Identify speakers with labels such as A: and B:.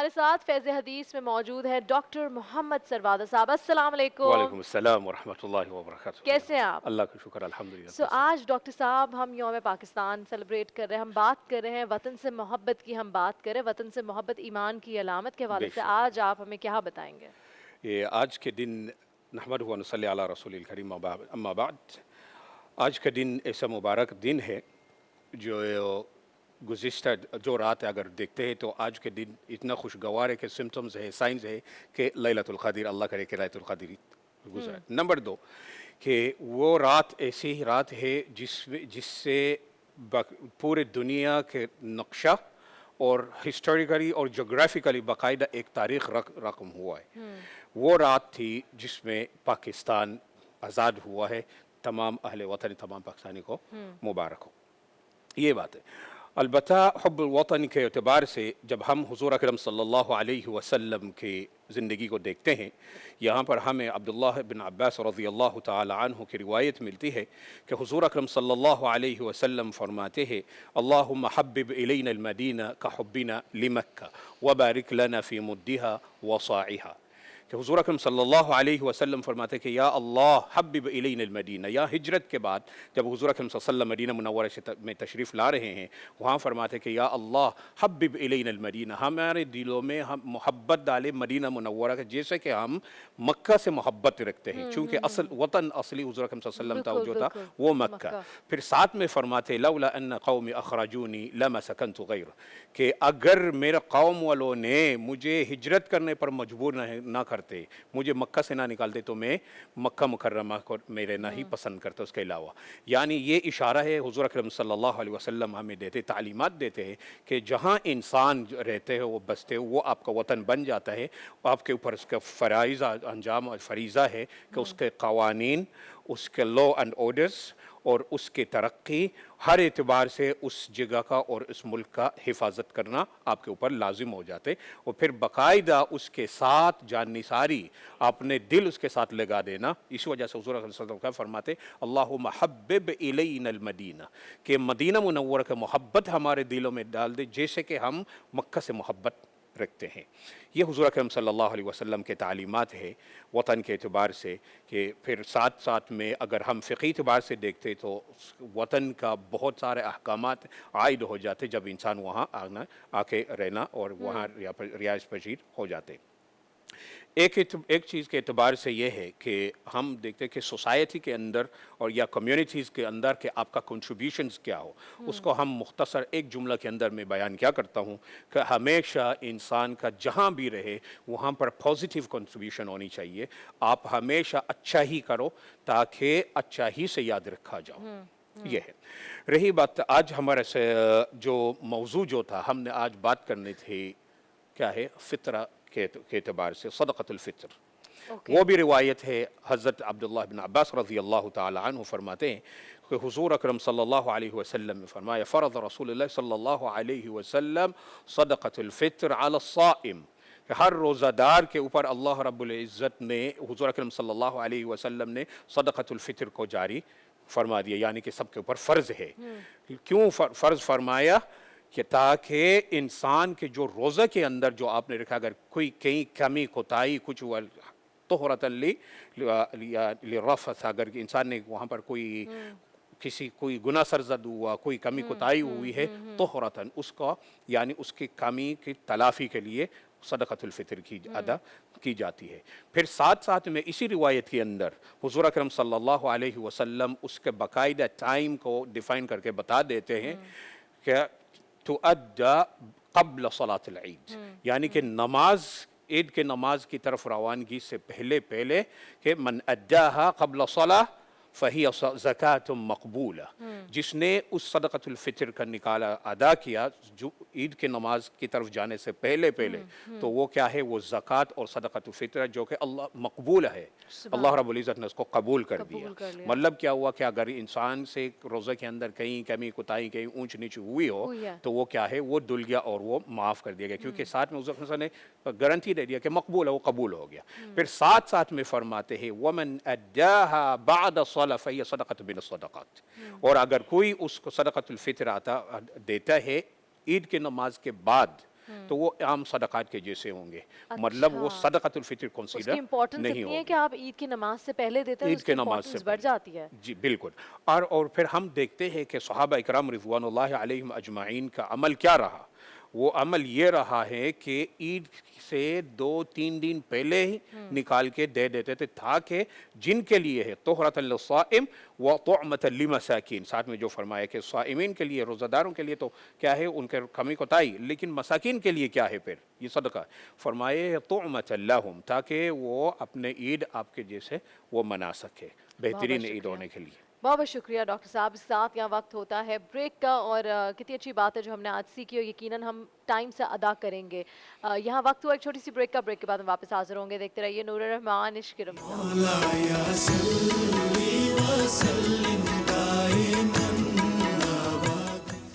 A: ہمارے ساتھ فیض حدیث میں موجود ہے ڈاکٹر محمد سروادہ صاحب. السلام علیکم.
B: وعلیکم السلام ورحمۃ اللہ وبرکاتہ.
A: کیسے ہیں آپ؟
B: اللہ کا شکر الحمدللہ.
A: آج ڈاکٹر صاحب ہم یوم پاکستان سیلیبریٹ کر رہے ہیں، ہم بات کر رہے ہیں وطن سے محبت کی، ہم بات کر رہے ہیں وطن سے محبت ایمان کی علامت کے حوالے
B: بے
A: سے.
B: شک
A: آج آپ ہمیں کیا بتائیں گے؟
B: یہ آج کے دن نحمدہ و نصلی علی رسول الکریم اما بعد، آج کا دن ایسا مبارک دن ہے جو گزشتہ جو رات اگر دیکھتے ہیں تو آج کے دن اتنا خوشگوار ہے کہ سمٹمز ہے، سائنز ہے کہ لیلۃ القدر، اللہ کرے کہ لیلۃ القدر گزرا. نمبر 2 کہ وہ رات ایسی ہی رات ہے جس سے پورے دنیا کے نقشہ اور ہسٹوریکلی اور جغرافیکلی باقاعدہ ایک تاریخ رقم ہوا ہے. وہ رات تھی جس میں پاکستان آزاد ہوا ہے. تمام اہل وطن، تمام پاکستانی کو مبارک ہو. یہ بات ہے. البتہ حب الوطن کے اعتبار سے جب ہم حضور اکرم صلی اللہ علیہ وسلم کی زندگی کو دیکھتے ہیں، یہاں پر ہمیں عبداللہ بن عباس رضی اللہ تعالی عنہ کی روایت ملتی ہے کہ حضور اکرم صلی اللہ علیہ وسلم فرماتے ہیں: اللہم حبب الینا المدینہ کحبنا لمکہ وبارک لنا فی مدھا وصاعها. کہ حضور اکرم صلی اللہ علیہ وسلم فرماتے کہ یا اللہ حبب الینا المدینہ. یا ہجرت کے بعد جب حضور اکرم صلی اللہ علیہ وسلم مدینہ منورہ میں تشریف لا رہے ہیں، وہاں فرماتے کہ یا اللہ حبب الینا المدینہ، ہمارے دلوں میں ہم محبت ڈالے مدینہ منورہ کا، جیسے کہ ہم مکہ سے محبت رکھتے ہیں، چونکہ اصل وطن اصلی حضور اکرم صلی اللہ علیہ وسلم کا جو تھا وہ مکہ. پھر ساتھ میں فرماتے لولا ان قوم اخرجونی لما سکنت غیر، کہ اگر میرے قوم والوں نے مجھے ہجرت کرنے پر مجبور نہ کرتے، مجھے مکہ سے نہ نکالتے، تو میں مکہ مکرمہ کو میں رہنا ہی پسند کرتا اس کے علاوہ. یعنی یہ اشارہ ہے حضور اکرم صلی اللہ علیہ وسلم ہمیں دیتے، تعلیمات دیتے ہیں کہ جہاں انسان رہتے ہیں، وہ بستے ہیں، وہ آپ کا وطن بن جاتا ہے. آپ کے اوپر اس کا فرائض انجام اور فریضہ ہے کہ اس کے قوانین، اس کے لا اینڈ آرڈرز اور اس کی ترقی ہر اعتبار سے اس جگہ کا اور اس ملک کا حفاظت کرنا آپ کے اوپر لازم ہو جاتے. اور پھر باقاعدہ اس کے ساتھ جان نثاری، اپنے دل اس کے ساتھ لگا دینا. اس وجہ سے حضور صلی اللہ علیہ وسلم فرماتے اللہم حبب الینا المدینہ، کہ مدینہ منورہ کا محبت ہمارے دلوں میں ڈال دے جیسے کہ ہم مکہ سے محبت رکھتے ہیں. یہ حضور اکرم صلی اللہ علیہ وسلم کے تعلیمات ہے وطن کے اعتبار سے. کہ پھر ساتھ ساتھ میں اگر ہم فقہی اعتبار سے دیکھتے تو وطن کا بہت سارے احکامات عائد ہو جاتے جب انسان وہاں آ کے رہنا اور وہاں رہائش پذیر ہو جاتے. ایک چیز کے اعتبار سے یہ ہے کہ ہم دیکھتے کہ سوسائٹی کے اندر اور یا کمیونٹیز کے اندر کہ آپ کا کنٹریبیوشنز کیا ہو، اس کو ہم مختصر ایک جملہ کے اندر میں بیان کیا کرتا ہوں کہ ہمیشہ انسان کا جہاں بھی رہے وہاں پر پازیٹیو کنٹریبیوشن ہونی چاہیے. آپ ہمیشہ اچھا ہی کرو تاکہ اچھا ہی سے یاد رکھا جاؤ. یہ ہے. رہی بات آج ہمارے جو موضوع جو تھا، ہم نے آج بات کرنی تھی کیا ہے، فطرہ کے اعتبار سے صدقۃ الفطر. وہ بھی روایت ہے، حضرت عبداللہ بن عباس رضی اللہ تعالی عنہ فرماتے ہیں کہ حضور اکرم صلی اللہ علیہ وسلم نے فرمایا فرض رسول اللہ صلی اللہ علیہ وسلم صدقۃ الفطر علی الصائم، کہ ہر روزہ دار کے اوپر اللہ رب العزت نے، حضور اکرم صلی اللہ علیہ وسلم نے صدقۃ الفطر کو جاری فرما دیا، یعنی کہ سب کے اوپر فرض ہے. کیوں فرض فرمایا؟ کہ تاکہ انسان کے جو روزہ کے اندر جو آپ نے رکھا، اگر کوئی کہیں کمی کوتاہی کچھ طہرۃ للرفث، اگر انسان نے وہاں پر کوئی گناہ سرزد ہوا، کوئی کمی کوتاہی ہوئی ہے، طہرۃ، اس کا یعنی اس کی کمی کی تلافی کے لیے صدقۃ الفطر کی ادا کی جاتی ہے. پھر ساتھ ساتھ میں اسی روایت کے اندر حضور اکرم صلی اللہ علیہ وسلم اس کے باقاعدہ ٹائم کو ڈیفائن کر کے بتا دیتے ہیں کہ تؤدى قبل صلاة العید، یعنی کہ نماز، عید کے نماز کی طرف روانگی سے پہلے کہ من اداها قبل صلاة فهي زکاة مقبولہ، جس نے اس صدقۃ الفطر کا نکالا ادا کیا جو عید کے نماز کی طرف جانے سے پہلے تو وہ کیا ہے، وہ زکوٰۃ اور صدقۃ الفطر جو کہ اللہ مقبول ہے، اللہ رب العزت نے اس کو قبول کر دیا. مطلب کیا ہوا کہ اگر انسان سے روزہ کے اندر کہیں کمی کوتاہی، کہیں اونچ نیچ ہوئی ہو تو وہ کیا ہے، وہ دل گیا اور وہ معاف کر دیا گیا، کیونکہ ساتھ میں حضور نے گارنٹی دے دیا کہ مقبول ہے، وہ قبول ہو گیا. پھر ساتھ میں فرماتے ہیں ومن اداها بعد الصلاة فهي صدقۃ من الصدقات، اور اگر کوئی اس کو صدقۃ الفطر دیتا ہے عید کے نماز کے بعد تو وہ عام صدقات کے جیسے ہوں گے، مطلب وہ صدقۃ الفطر
A: اس کی
B: کنسیڈر
A: امپورٹنس
B: نہیں
A: اتنی ہے
B: ہوگی
A: کہ آپ عید کی نماز سے پہلے دیتے ہیں،
B: عید
A: اس
B: کے
A: کی
B: نماز سے
A: امپورٹنس بڑھ
B: پہلے۔
A: جاتی ہے۔
B: جی بالکل، اور پھر ہم دیکھتے ہیں کہ صحابہ اکرام رضوان اللہ علیہم اجمعین کا عمل کیا رہا۔ وہ عمل یہ رہا ہے کہ عید سے 2-3 دن پہلے ہی نکال کے دے دیتے تھے، تاکہ جن کے لیے ہے طہرۃ للصائم و طعمۃ للمساکین، ساتھ میں جو فرمایا کہ صائمین کے لیے، روزہ داروں کے لیے تو کیا ہے ان کے کمی کوتاہی، لیکن مساکین کے لیے کیا ہے پھر یہ صدقہ، فرمائے طعمۃ لہم، تاکہ وہ اپنے عید آپ کے جیسے وہ منا سکے، بہترین عید ہونے کے لیے۔
A: بہت بہت شکریہ ڈاکٹر صاحب، اس ساتھ یہاں وقت ہوتا ہے بریک کا، اور کتنی اچھی بات ہے جو ہم نے آج سیکھی اور یقیناً ہم ٹائم سے ادا کریں گے۔ یہاں وقت ہوا ایک چھوٹی سی بریک کا، بریک کے بعد ہم واپس حاضر ہوں گے۔ دیکھتے رہیے نور الرحمان عشق رمضان۔